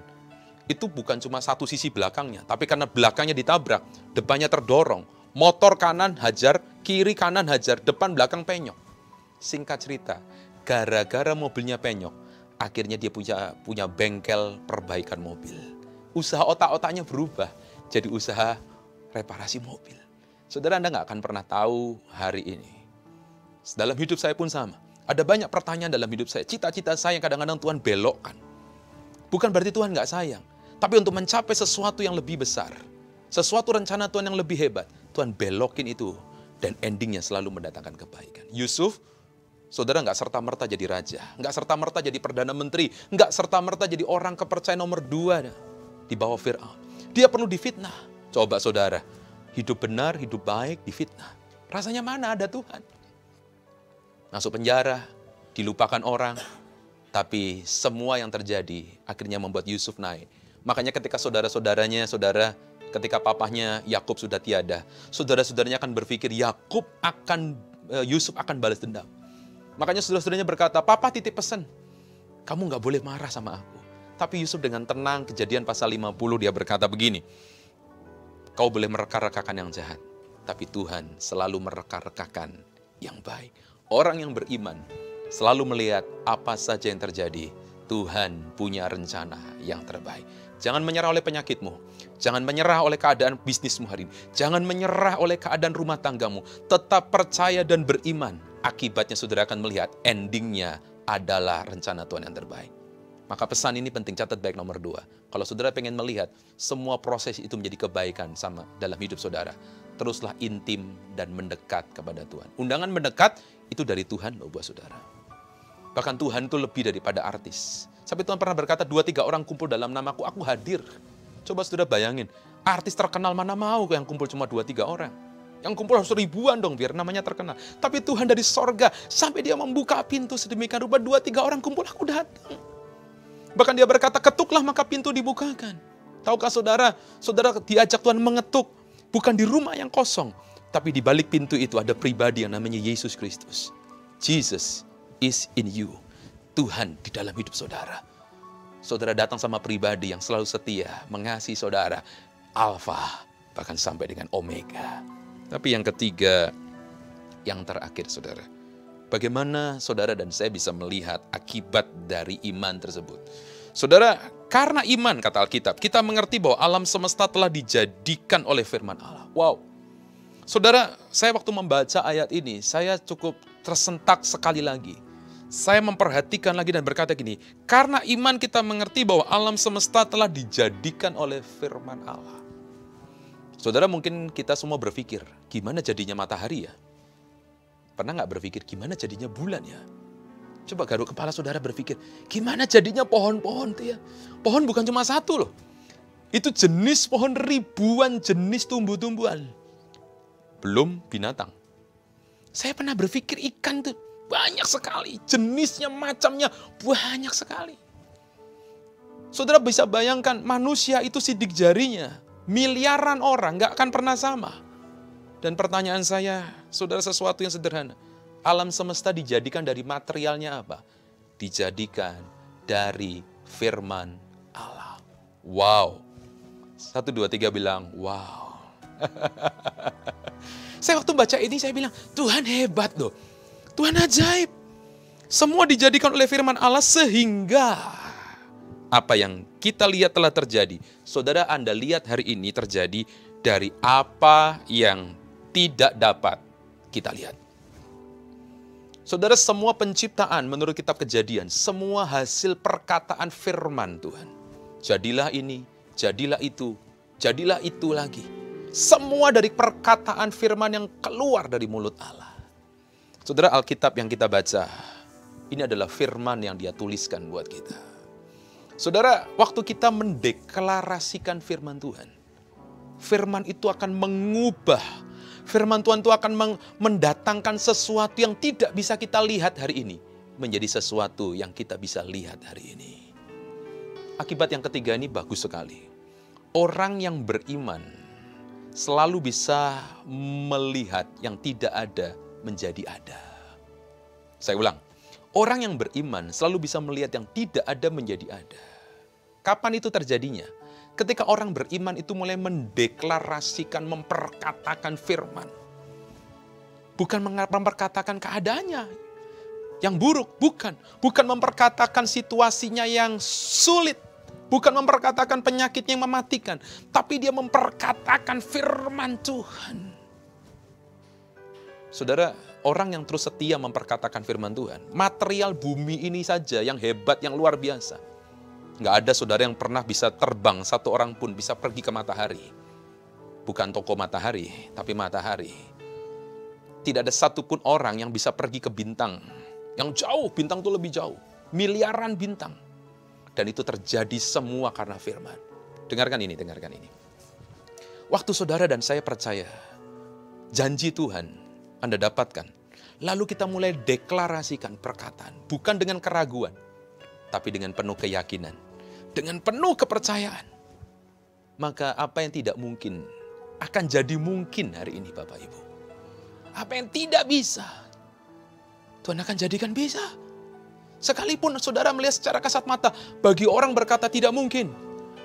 Itu bukan cuma satu sisi belakangnya, tapi karena belakangnya ditabrak, depannya terdorong. Motor kanan hajar, kiri kanan hajar, depan belakang penyok. Singkat cerita, gara-gara mobilnya penyok, akhirnya dia punya bengkel perbaikan mobil. Usaha otak-otaknya berubah jadi usaha reparasi mobil. Saudara, Anda nggak akan pernah tahu hari ini. Dalam hidup saya pun sama. Ada banyak pertanyaan dalam hidup saya. Cita-cita saya yang kadang-kadang Tuhan belokkan. Bukan berarti Tuhan nggak sayang. Tapi untuk mencapai sesuatu yang lebih besar. Sesuatu rencana Tuhan yang lebih hebat. Tuhan belokin itu. Dan endingnya selalu mendatangkan kebaikan. Yusuf, saudara, nggak serta-merta jadi raja. Nggak serta-merta jadi perdana menteri. Nggak serta-merta jadi orang kepercayaan nomor 2 di bawah Fir'aun. Dia perlu difitnah. Coba saudara, hidup benar, hidup baik, difitnah. Rasanya mana ada Tuhan? Masuk penjara, dilupakan orang. Tapi semua yang terjadi akhirnya membuat Yusuf naik. Makanya ketika saudara-saudaranya, ketika papahnya Yakub sudah tiada, saudara-saudaranya akan berpikir Yusuf akan balas dendam. Makanya saudara-saudaranya berkata, "Papa titip pesan, kamu nggak boleh marah sama aku." Tapi Yusuf dengan tenang, Kejadian pasal 50 dia berkata begini, "Kau boleh mereka-rekakan yang jahat, tapi Tuhan selalu mereka-rekakan yang baik." Orang yang beriman selalu melihat apa saja yang terjadi, Tuhan punya rencana yang terbaik. Jangan menyerah oleh penyakitmu. Jangan menyerah oleh keadaan bisnismu hari ini. Jangan menyerah oleh keadaan rumah tanggamu. Tetap percaya dan beriman. Akibatnya saudara akan melihat endingnya adalah rencana Tuhan yang terbaik. Maka pesan ini penting, catat baik nomor 2. Kalau saudara pengen melihat semua proses itu menjadi kebaikan sama dalam hidup saudara, teruslah intim dan mendekat kepada Tuhan. Undangan mendekat itu dari Tuhan loh buat saudara. Bahkan Tuhan itu lebih daripada artis. Sampai Tuhan pernah berkata, 2-3 orang kumpul dalam namaku, aku hadir. Coba saudara bayangin, artis terkenal mana mau yang kumpul cuma 2-3 orang. Yang kumpul harus ribuan dong biar namanya terkenal. Tapi Tuhan dari sorga, sampai dia membuka pintu sedemikian rupa, 2-3 orang kumpul, aku datang. Bahkan dia berkata, ketuklah maka pintu dibukakan. Tahukah saudara, saudara diajak Tuhan mengetuk. Bukan di rumah yang kosong. Tapi di balik pintu itu ada pribadi yang namanya Yesus Kristus. Jesus is in you. Tuhan di dalam hidup saudara. Saudara datang sama pribadi yang selalu setia, mengasihi saudara. Alfa, bahkan sampai dengan Omega. Tapi yang ketiga, yang terakhir saudara. Bagaimana saudara dan saya bisa melihat akibat dari iman tersebut? Saudara, karena iman kata Alkitab, kita mengerti bahwa alam semesta telah dijadikan oleh firman Allah. Wow. Saudara, saya waktu membaca ayat ini, saya cukup tersentak sekali lagi. Saya memperhatikan lagi dan berkata gini, karena iman kita mengerti bahwa alam semesta telah dijadikan oleh firman Allah. Saudara, mungkin kita semua berpikir, gimana jadinya matahari ya? Pernah nggak berpikir, gimana jadinya bulan ya? Coba garuk kepala saudara berpikir, gimana jadinya pohon-pohon itu ya? Pohon bukan cuma satu loh. Itu jenis pohon, ribuan jenis tumbuh-tumbuhan. Belum binatang. Saya pernah berpikir ikan tuh banyak sekali. Jenisnya, macamnya banyak sekali. Saudara bisa bayangkan manusia itu sidik jarinya. Miliaran orang gak akan pernah sama. Dan pertanyaan saya, saudara, sesuatu yang sederhana. Alam semesta dijadikan dari materialnya apa? Dijadikan dari firman Allah. Wow. 1, 2, 3 bilang, wow. Saya waktu baca ini saya bilang, Tuhan hebat loh. Tuhan ajaib. Semua dijadikan oleh firman Allah sehingga apa yang kita lihat telah terjadi. Saudara, Anda lihat hari ini terjadi dari apa yang tidak dapat kita lihat. Saudara, semua penciptaan menurut kitab Kejadian, semua hasil perkataan firman Tuhan. Jadilah ini, jadilah itu lagi. Semua dari perkataan firman yang keluar dari mulut Allah. Saudara, Alkitab yang kita baca, ini adalah firman yang Dia tuliskan buat kita. Saudara, waktu kita mendeklarasikan firman Tuhan, firman itu akan mengubah. Firman Tuhan itu akan mendatangkan sesuatu yang tidak bisa kita lihat hari ini. menjadi sesuatu yang kita bisa lihat hari ini. Akibat yang ketiga ini bagus sekali. Orang yang beriman selalu bisa melihat yang tidak ada menjadi ada. Saya ulang, orang yang beriman selalu bisa melihat yang tidak ada menjadi ada. Kapan itu terjadinya? Ketika orang beriman itu mulai mendeklarasikan, memperkatakan firman. Bukan memperkatakan keadaannya yang buruk, bukan. Bukan memperkatakan situasinya yang sulit. Bukan memperkatakan penyakitnya yang mematikan. Tapi dia memperkatakan firman Tuhan. Saudara, orang yang terus setia memperkatakan firman Tuhan, material bumi ini saja yang hebat, yang luar biasa. Nggak ada saudara yang pernah bisa terbang, satu orang pun bisa pergi ke matahari. Bukan toko matahari, tapi matahari. Tidak ada satupun orang yang bisa pergi ke bintang. Yang jauh, bintang itu lebih jauh. Miliaran bintang. Dan itu terjadi semua karena firman. Dengarkan ini, dengarkan ini. Waktu saudara dan saya percaya, janji Tuhan Anda dapatkan. Lalu kita mulai deklarasikan perkataan. Bukan dengan keraguan, tapi dengan penuh keyakinan. Dengan penuh kepercayaan. Maka apa yang tidak mungkin akan jadi mungkin hari ini Bapak Ibu. Apa yang tidak bisa, Tuhan akan jadikan bisa. Sekalipun saudara melihat secara kasat mata, bagi orang berkata tidak mungkin.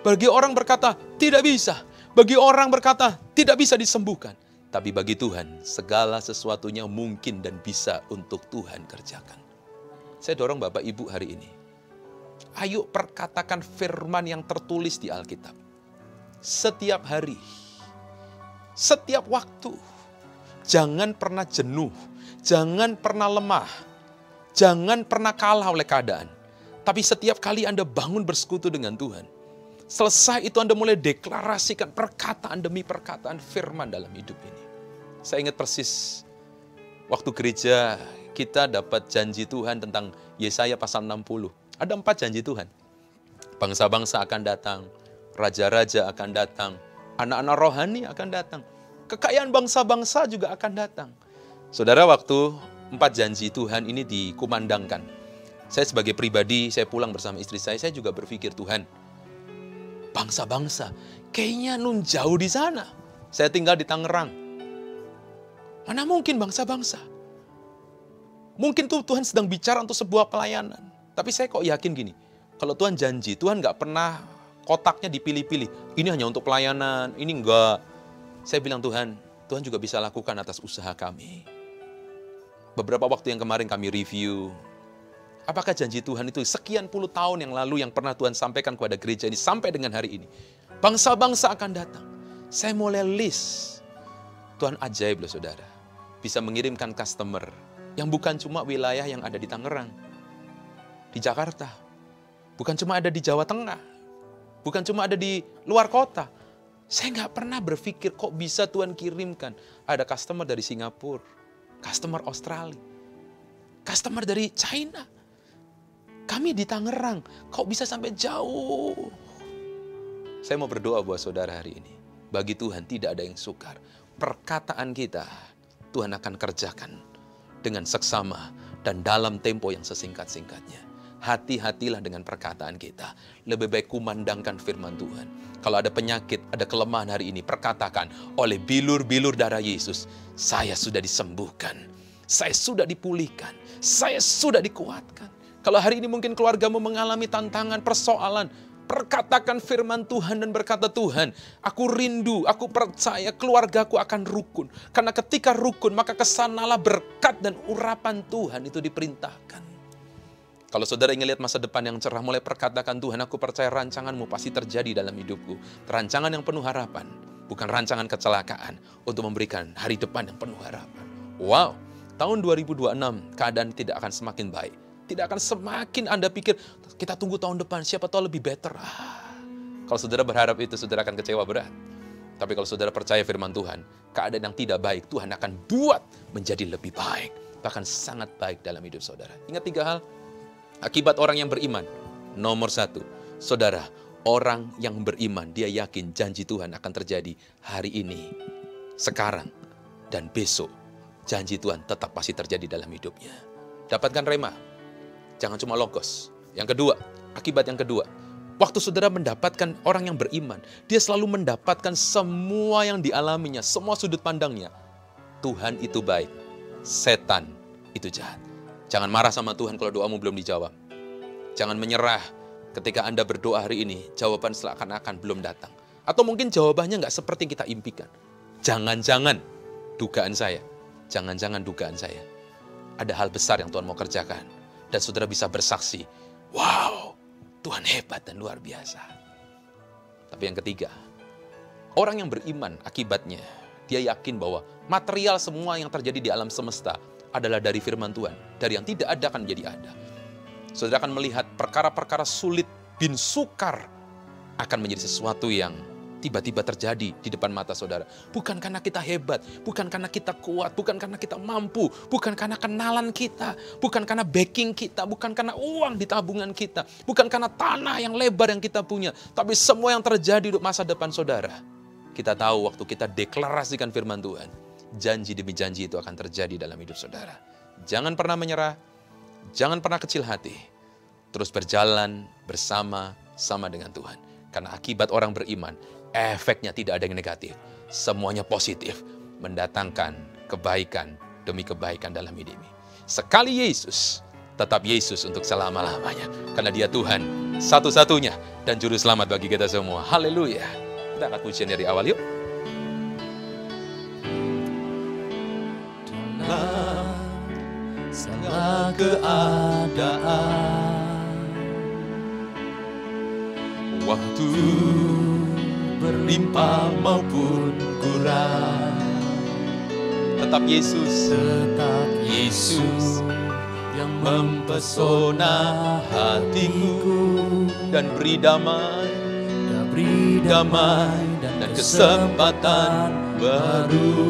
Bagi orang berkata tidak bisa. Bagi orang berkata tidak bisa disembuhkan. Tapi bagi Tuhan, segala sesuatunya mungkin dan bisa untuk Tuhan kerjakan. Saya dorong Bapak Ibu hari ini. Ayo perkatakan firman yang tertulis di Alkitab. Setiap hari, setiap waktu. Jangan pernah jenuh, jangan pernah lemah, jangan pernah kalah oleh keadaan. Tapi setiap kali Anda bangun bersekutu dengan Tuhan, selesai itu Anda mulai deklarasikan perkataan demi perkataan firman dalam hidup ini. Saya ingat persis, waktu gereja kita dapat janji Tuhan tentang Yesaya pasal 60. Ada 4 janji Tuhan. Bangsa-bangsa akan datang, raja-raja akan datang, anak-anak rohani akan datang. Kekayaan bangsa-bangsa juga akan datang. Saudara, waktu 4 janji Tuhan ini dikumandangkan, saya sebagai pribadi, saya pulang bersama istri saya juga berpikir, Tuhan, bangsa-bangsa, kayaknya nun jauh di sana. Saya tinggal di Tangerang. Mana mungkin bangsa-bangsa? Mungkin tuh Tuhan sedang bicara untuk sebuah pelayanan. Tapi saya kok yakin gini, kalau Tuhan janji, Tuhan nggak pernah kotaknya dipilih-pilih. Ini hanya untuk pelayanan, ini enggak. Saya bilang Tuhan juga bisa lakukan atas usaha kami. Beberapa waktu yang kemarin kami review, apakah janji Tuhan itu sekian puluh tahun yang lalu yang pernah Tuhan sampaikan kepada gereja ini sampai dengan hari ini. Bangsa-bangsa akan datang. Saya mulai list. Tuhan ajaib loh saudara. Bisa mengirimkan customer yang bukan cuma wilayah yang ada di Tangerang, di Jakarta. Bukan cuma ada di Jawa Tengah. Bukan cuma ada di luar kota. Saya nggak pernah berpikir kok bisa Tuhan kirimkan. Ada customer dari Singapura, customer Australia, customer dari China. Kami di Tangerang, kok bisa sampai jauh? Saya mau berdoa buat saudara hari ini. Bagi Tuhan tidak ada yang sukar. Perkataan kita, Tuhan akan kerjakan dengan seksama dan dalam tempo yang sesingkat-singkatnya. Hati-hatilah dengan perkataan kita. Lebih baik kumandangkan firman Tuhan. Kalau ada penyakit, ada kelemahan hari ini, perkatakan, oleh bilur-bilur darah Yesus, saya sudah disembuhkan. Saya sudah dipulihkan. Saya sudah dikuatkan. Kalau hari ini mungkin keluargamu mengalami tantangan, persoalan, perkatakan firman Tuhan dan berkata, Tuhan, aku rindu, aku percaya keluargaku akan rukun. Karena ketika rukun, maka kesanalah berkat dan urapan Tuhan itu diperintahkan. Kalau saudara ingin lihat masa depan yang cerah, mulai perkatakan, Tuhan, aku percaya rancanganmu pasti terjadi dalam hidupku. Rancangan yang penuh harapan, bukan rancangan kecelakaan, untuk memberikan hari depan yang penuh harapan. Wow, tahun 2026 keadaan tidak akan semakin baik. Tidak akan semakin Anda pikir, kita tunggu tahun depan, siapa tahu lebih better. Kalau saudara berharap itu, saudara akan kecewa berat. Tapi kalau saudara percaya firman Tuhan, keadaan yang tidak baik, Tuhan akan buat menjadi lebih baik. Bahkan sangat baik dalam hidup saudara. Ingat 3 hal, akibat orang yang beriman. Nomor 1, saudara, orang yang beriman, dia yakin janji Tuhan akan terjadi hari ini, sekarang, dan besok. Janji Tuhan tetap pasti terjadi dalam hidupnya. Dapatkan rema. Jangan cuma logos. Yang kedua, akibat yang kedua. Waktu saudara mendapatkan orang yang beriman, dia selalu mendapatkan semua yang dialaminya, semua sudut pandangnya. Tuhan itu baik, setan itu jahat. Jangan marah sama Tuhan kalau doamu belum dijawab. Jangan menyerah ketika Anda berdoa hari ini, jawaban seakan-akan belum datang. Atau mungkin jawabannya nggak seperti yang kita impikan. Jangan-jangan dugaan saya, jangan-jangan dugaan saya. Ada hal besar yang Tuhan mau kerjakan. Dan saudara bisa bersaksi, wow, Tuhan hebat dan luar biasa. Tapi yang ketiga, orang yang beriman akibatnya, dia yakin bahwa material semua yang terjadi di alam semesta adalah dari firman Tuhan. Dari yang tidak ada akan menjadi ada. Saudara akan melihat perkara-perkara sulit bin sukar akan menjadi sesuatu yang tiba-tiba terjadi di depan mata saudara. Bukan karena kita hebat, bukan karena kita kuat, bukan karena kita mampu, bukan karena kenalan kita, bukan karena backing kita, bukan karena uang di tabungan kita, bukan karena tanah yang lebar yang kita punya, tapi semua yang terjadi di masa depan saudara. Kita tahu waktu kita deklarasikan firman Tuhan, janji demi janji itu akan terjadi dalam hidup saudara. Jangan pernah menyerah, jangan pernah kecil hati, terus berjalan bersama-sama dengan Tuhan. Karena akibat orang beriman, efeknya tidak ada yang negatif. Semuanya positif. Mendatangkan kebaikan demi kebaikan dalam hidup ini. Sekali Yesus, tetap Yesus untuk selama-lamanya. Karena dia Tuhan satu-satunya dan juru selamat bagi kita semua. Haleluya. Kita angkat pujian dari awal yuk. Dalam segala keadaan, waktu berlimpah maupun kurang, tetap Yesus yang mempesona hatiku dan beri damai dan kesempatan baru.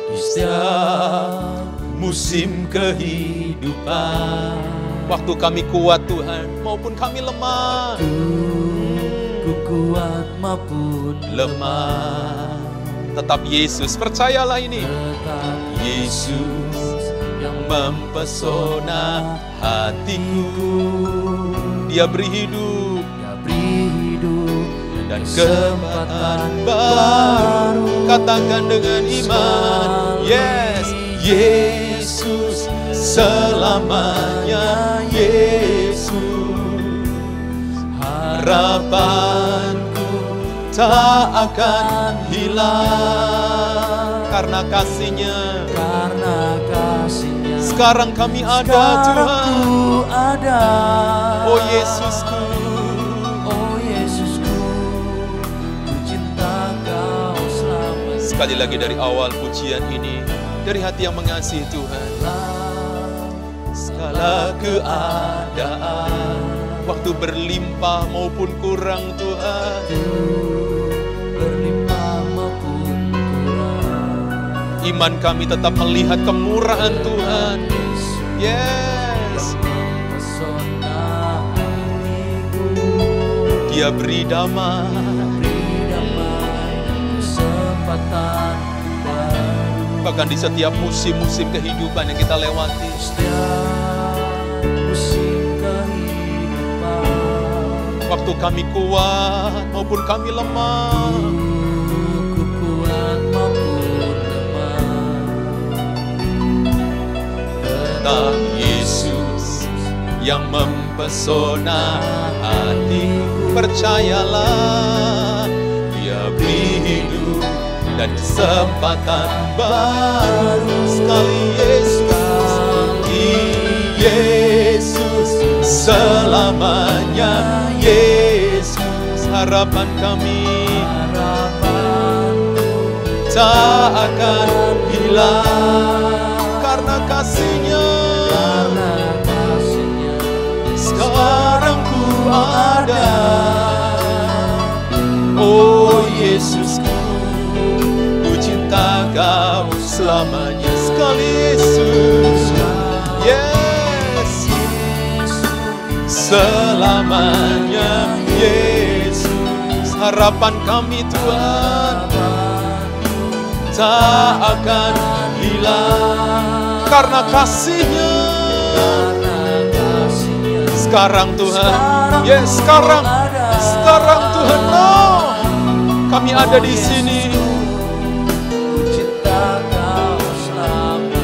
Di setiap musim kehidupan, waktu kami kuat Tuhan maupun kami lemah, ku kuat maupun lemah, tetap Yesus, percayalah ini. tetap Yesus yang mempesona hatiku. Dia beri hidup dan kesempatan baru. Katakan dengan iman, yes, Yesus selamanya. Yesus, harapanku tak akan hilang karena kasih-Nya. Sekarang kami ada, Tuhan. Oh Yesusku, ku cinta Kau selamanya. Sekali lagi dari awal pujian ini, dari hati yang mengasihi Tuhan. Segala keadaan, waktu berlimpah maupun kurang Tuhan, berlimpah maupun kurang, iman kami tetap melihat kemurahan Tuhan. Yes, pesona hatiku. Dia beri damai dan kesempatan baru. bahkan di setiap musim-musim kehidupan yang kita lewati. Setiap musim kehidupan, Waktu kami kuat maupun kami lemah, ku kuat maupun lemah, tetap Yesus yang mempesona hatiku. Percayalah, Dia beri hidup dan kesempatan baru. Sekali Yesus selamanya. Yesus, harapan kami tak akan hilang karena kasih-Nya. Sekarang ku ada, oh Yesusku, ku cinta Kau selamanya. Sekali Yesus, yes, selamanya. Yesus, harapan kami Tuhan tak akan hilang karena kasih-Nya. Sekarang Tuhan, yes, sekarang Tuhan, kami ada di sini.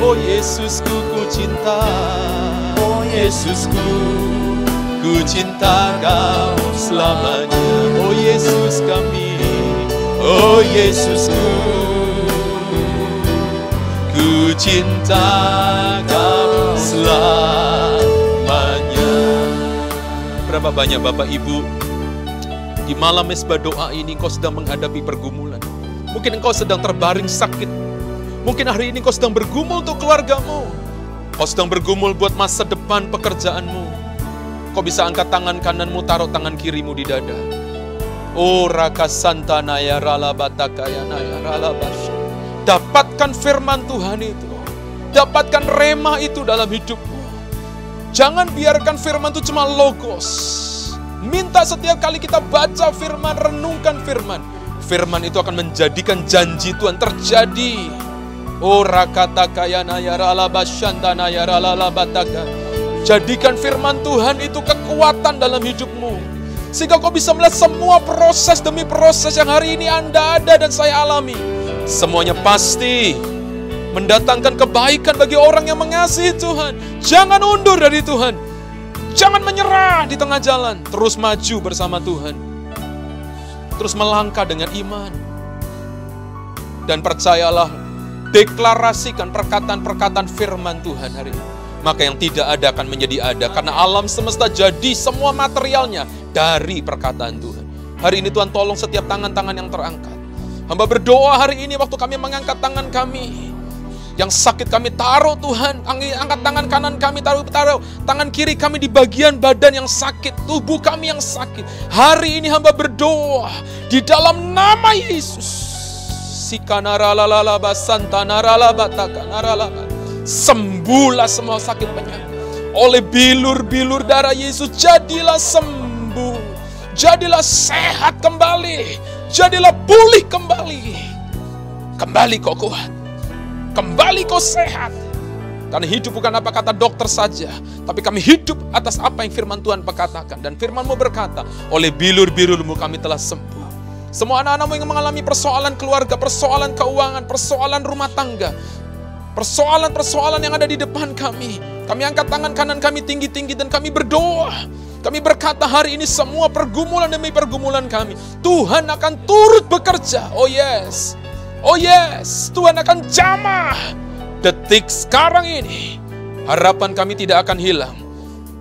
Oh Yesusku, ku cinta. Oh Yesusku, ku cinta Kau selamanya. Oh Yesus kami, oh Yesusku, ku cinta Kau selamanya. Berapa banyak Bapak Ibu di malam mesbah doa ini engkau sedang menghadapi pergumulan. Mungkin engkau sedang terbaring sakit. Mungkin hari ini engkau sedang bergumul untuk keluargamu. Kau sedang bergumul buat masa depan pekerjaanmu. Kau bisa angkat tangan kananmu, taruh tangan kirimu di dada. Oh raka santana ya rala batakaya ya rala basya. Dapatkan firman Tuhan itu. Dapatkan rema itu dalam hidupmu. Jangan biarkan firman itu cuma logos. Minta setiap kali kita baca firman, renungkan firman. Firman itu akan menjadikan janji Tuhan terjadi. Oh rakatakayana ya rala basyantana ya rala bataka. Jadikan firman Tuhan itu kekuatan dalam hidupmu. Sehingga kau bisa melihat semua proses demi proses yang hari ini Anda ada dan saya alami. Semuanya pasti mendatangkan kebaikan bagi orang yang mengasihi Tuhan. Jangan undur dari Tuhan. Jangan menyerah di tengah jalan. Terus maju bersama Tuhan. Terus melangkah dengan iman. Dan percayalah, deklarasikan perkataan-perkataan firman Tuhan hari ini. Maka yang tidak ada akan menjadi ada. Karena alam semesta jadi semua materialnya dari perkataan Tuhan. Hari ini Tuhan tolong setiap tangan-tangan yang terangkat. Hamba berdoa hari ini waktu kami mengangkat tangan kami. Yang sakit kami taruh Tuhan, angkat tangan kanan kami, taruh tangan kiri kami di bagian badan yang sakit, tubuh kami yang sakit. Hari ini hamba berdoa di dalam nama Yesus. Sembuhlah semua sakit penyakit. Oleh bilur-bilur darah Yesus, jadilah sembuh. Jadilah sehat kembali. Jadilah pulih kembali. Kembali kau kuat. Kembali kau sehat. Karena hidup bukan apa kata dokter saja, tapi kami hidup atas apa yang firman Tuhan katakan. Dan firman-Mu berkata, oleh bilur-bilur-Mu kami telah sembuh. Semua anak-anak-Mu yang mengalami persoalan keluarga, persoalan keuangan, persoalan rumah tangga, persoalan-persoalan yang ada di depan kami. Kami angkat tangan kanan kami tinggi-tinggi dan kami berdoa. Kami berkata hari ini semua pergumulan demi pergumulan kami, Tuhan akan turut bekerja. Oh yes. Oh yes, Tuhan akan jamah detik sekarang ini. Harapan kami tidak akan hilang.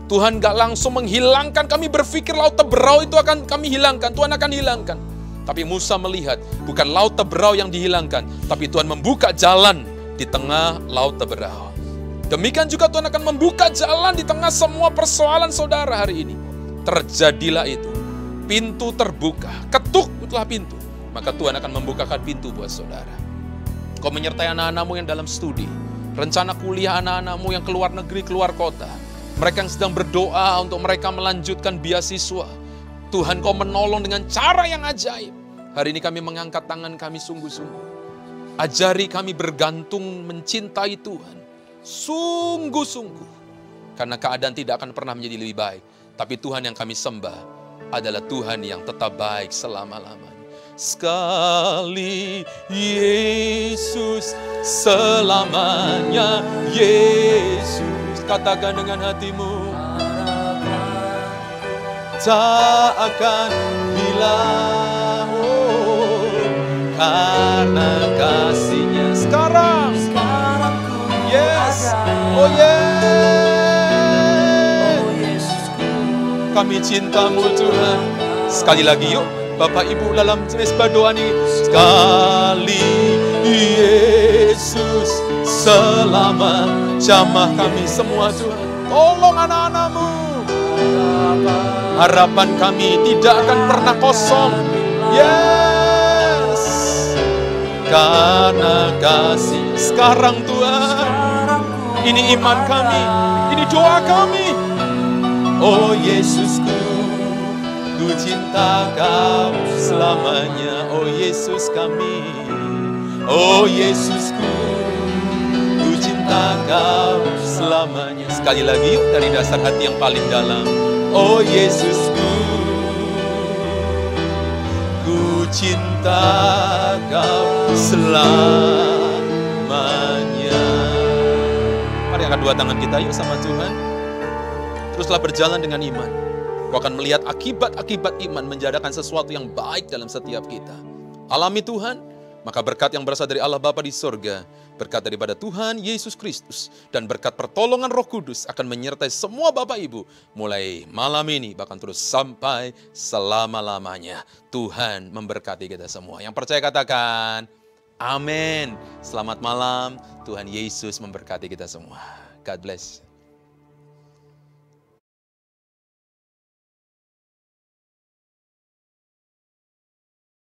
Tuhan gak langsung menghilangkan, kami berpikir laut Teberau itu akan kami hilangkan. Tuhan akan hilangkan. Tapi Musa melihat, bukan laut Teberau yang dihilangkan, tapi Tuhan membuka jalan di tengah laut Teberau. Demikian juga Tuhan akan membuka jalan di tengah semua persoalan saudara hari ini. Terjadilah itu. Pintu terbuka, ketuklah pintu. Maka Tuhan akan membukakan pintu buat saudara. Kau menyertai anak-anakmu yang dalam studi. Rencana kuliah anak-anakmu yang keluar negeri, keluar kota. Mereka yang sedang berdoa untuk mereka melanjutkan beasiswa. Tuhan kau menolong dengan cara yang ajaib. Hari ini kami mengangkat tangan kami sungguh-sungguh. Ajari kami bergantung mencintai Tuhan. Sungguh-sungguh. Karena keadaan tidak akan pernah menjadi lebih baik. Tapi Tuhan yang kami sembah adalah Tuhan yang tetap baik selama-lamanya. Sekali Yesus, selamanya Yesus. Katakan dengan hatimu, tak akan hilang, karena kasih-Nya sekarang. Yes, oh yes, kami cinta-Mu Tuhan. Sekali lagi yuk Bapak Ibu dalam mesbah doa ini. Sekali Yesus, selama jamah kami semua Tuhan. Tolong anak-anak-Mu. Harapan kami tidak akan pernah kosong. Yes. Karena kasih sekarang Tuhan. Ini iman kami. Ini doa kami. Oh Yesusku, ku cinta Kau selamanya. Oh Yesus kami. Oh Yesusku, ku cinta cinta Kau selamanya. Sekali lagi yuk dari dasar hati yang paling dalam. Oh Yesusku, ku cinta Kau selamanya. Mari angkat dua tangan kita yuk sama Tuhan. Teruslah berjalan dengan iman. Kau akan melihat akibat-akibat iman menjadikan sesuatu yang baik dalam setiap kita. Alami Tuhan, maka berkat yang berasal dari Allah Bapa di sorga, berkat daripada Tuhan Yesus Kristus, dan berkat pertolongan Roh Kudus akan menyertai semua Bapak Ibu, mulai malam ini bahkan terus sampai selama-lamanya. Tuhan memberkati kita semua. Yang percaya katakan, amin. Selamat malam, Tuhan Yesus memberkati kita semua. God bless.